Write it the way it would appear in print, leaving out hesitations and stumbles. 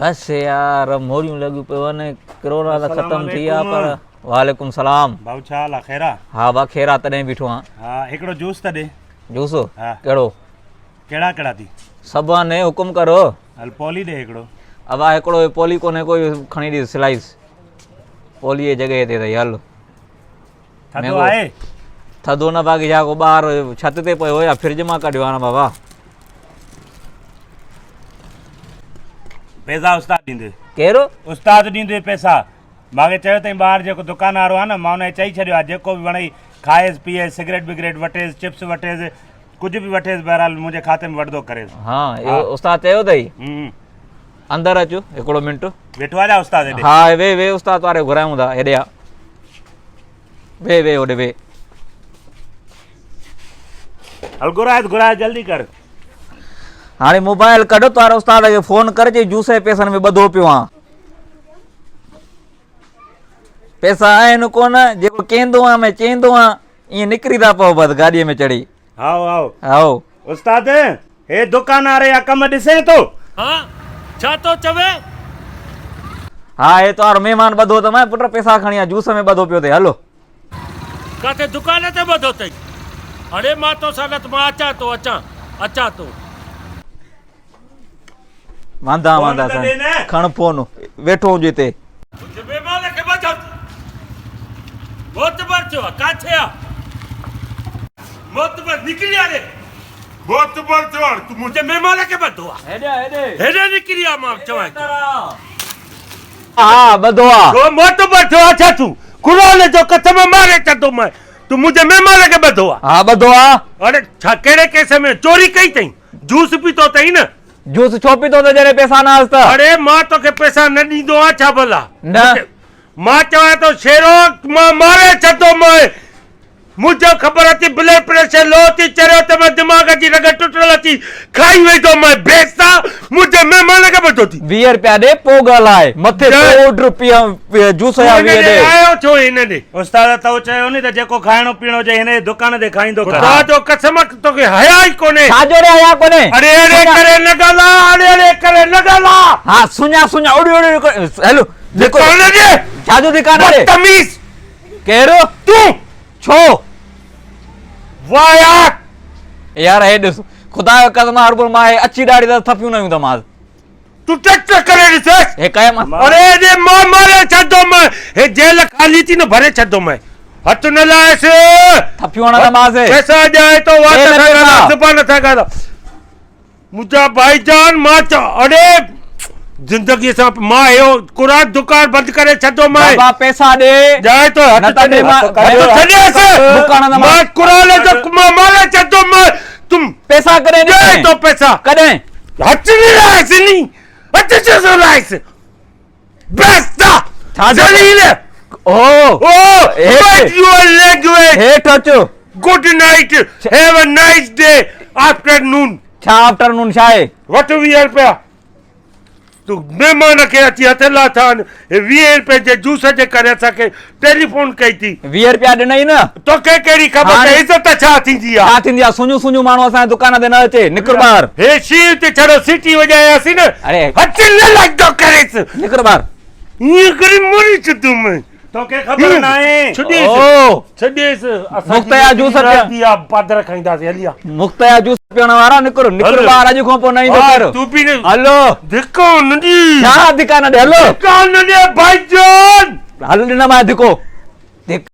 बस यार मोरियूं लॻियूं पियूं ने कोरोना त ख़त्म थी विया पर वालेकुम सलाम भाऊ छा हाल आहे खैरा हाँ बा खेरा तॾहिं बीठो आहियां हा हिकिड़ो जूस त ॾे जूस हा कहिड़ो कहिड़ा कहिड़ा थी सभु आहे ने हुकुम करो हल पॉली ॾे हिकिड़ो अब आ हिकिड़ो पोली कोन्हे कोई खणी ॾे स्लाइस पोली जी जॻह ते अथई हल थधो आहे थधो न बाक़ी छा को ॿाहिरि छत ते पियो या फ्रिज मां कढियो आहे न बाबा पैसा उस्ताद ॾींदे केरु उस्ताद ॾींदे पैसा मूंखे चयो अथई ॿाहिरि जेको दुकान वारो आहे न मां हुनखे चई छॾियो आहे जेको बि वणई खाएसि पीएसि सिगरेट विगरेट वठेसि चिप्स वठेसि कुझु बि वठेसि बहरहाल मुंहिंजे खाते में वठंदो करेसि हाँ इहो उस्ताद चयो अथई अंदरि अचो हिकिड़ो मिंट वेठो आहे छा उस्ताद हेॾे हा वे वे उस्ताद वारे घुरायूं था हेॾे आ वे वे होॾे वे हल घुराए जल्दी कर हाणे मोबाइल कढो तार उस्ताद खे फोन करे चई जूस जे पैसनि में ॿधो पियो आहियां पैसा आहिनि कोन जेको केंदो आहियां मैं चईंदो आहियां ईअं निकिरी था पओ बसि गाॾीअ में चढ़ी आओ आओ उस्ताद हे दुकान वारे या कम ॾिसे थो हाँ छा तो चवे हा हे तार महिमान ॿधो त मैं पुट पैसा खणी आ जूस में ॿधो पियो अथई हलो काथे दुकान ते ॿधो अथई अरे मां तो सागत मां अचां तो वांदा वांदा फोन त ॾे न। खण फोन वेठो हुजे हिते मुंहिंजे महिमान खे ॿधो मोतबर थियो आहे काथे आहे मोतबर निकिरी आ रे मोतबर थियो आहे तूं मुंहिंजे महिमान खे ॿधो आहे हेॾे निकिरी आ मां चवां हा ॿधो आहे तो मोतबर थियो आहे छा तूं क़ुरान जो कसम मारे चतो मैं तूं मुंहिंजे महिमान खे ॿधो आहे हा ॿधो आहे अरे छा कहिड़े केस में चोरी कई अथई जूस पीतो अथई न जूस छो पीतो त जॾहिं पैसा न त अरे मां तोखे पैसा न ॾींदो आहियां छा भला न मां चवां थो शेरो मां मारे छॾो मैं मुंहिंजो ख़बर अची ब्लड प्रेशर लो थी चढ़ियो त मैं दिमाग़ जी रग टुटल अची खाई वेंदो मैं बेसा मुंहिंजे महिमान खे ॿधो थी 20 रुपया ॾे पोइ ॻाल्हाए मथे पाउडर पिया जूस या 20 ॾे आयो छो हिन ॾे उस्ताद तो चयो नी त जेको खाइणो पीअणो हुजे हिन जी दुकान ते खाईंदो कर खुदा जो कसम तोखे हया ई कोन्हे छाजो रे आया कोने अरे अरे करे न ॻाल्हा अरे करे न ॻाल्हा हाँ सुञा उड़ी उड़ी हेलो देखो दुकान ॾे छाजो दुकान ॾे बदतमीज़ केरु तूं छो वाह यार हे ॾिस खुदा जो कसम हर मां अची ॾाढी त थपियूं न त मां तू टेस्ट करे ॾिस हे कया मां अरे जे मां मारे छॾो मैं हे जेल खाली थी न भरे छॾो मैं हथ न लायसि थपियूं हणंदा मांसि पैसा ॾियाए तो वात हे न था पैसा। ॻाल्हा ज़ुबान था ॻाल्हा मुंहिंजा भाईजान मां अरे जिंदगी सां मां इहो क़ुरान दुकान बंदि करे छॾो मैं बाबा पैसा ॾे ॾियाए तो हथ न त ॾे मां छॾेसि दुकान त मां क़ुरान जो मां मारे छॾो मैं तुम पैसा कॾहिं ॾियाए ॾे तो पैसा कॾहिं हथ न लायसि नी हथ छो लायसि बेस्ता छा ज़लील ओ Oh, Hey. your language. हेठि अचो Good night. Have a nice day. Afternoon. छा आफ्टरनून छा आहे वठ 20 रुपया तूं महिमान खे अची हथ लाथा 20 रुपए जे जूस जे करे असांखे टेलीफोन कई थी 20 रुपया ॾिनई न तोखे कहिड़ी ख़बर हाणे- त इज़त छा थींदी आहे छा थींदी आहे सुञू माण्हू असांजे दुकान ते न अचे निकिर ॿाहिरि हे शीर ते छड़ो सीटी वॼायासीं न अरे हथ न लॻंदो करेसि निकिर ॿाहिरि ईअं करे मोरी छॾूं मैं तोखे ख़बर न आहे ओ छॾेसि मुख़्तया जूस पिया पादर खाईंदासीं हलिया मुख़्तया जूस पीअण वारा निकिर हलो। ॿाहिरि अॼु खां पोइ न ईंदो कर तूं बि न हलो धिको न ॾी छा दुकान ॾे हलो दुकान ॾे भाईजान हल ॾिन मां धिको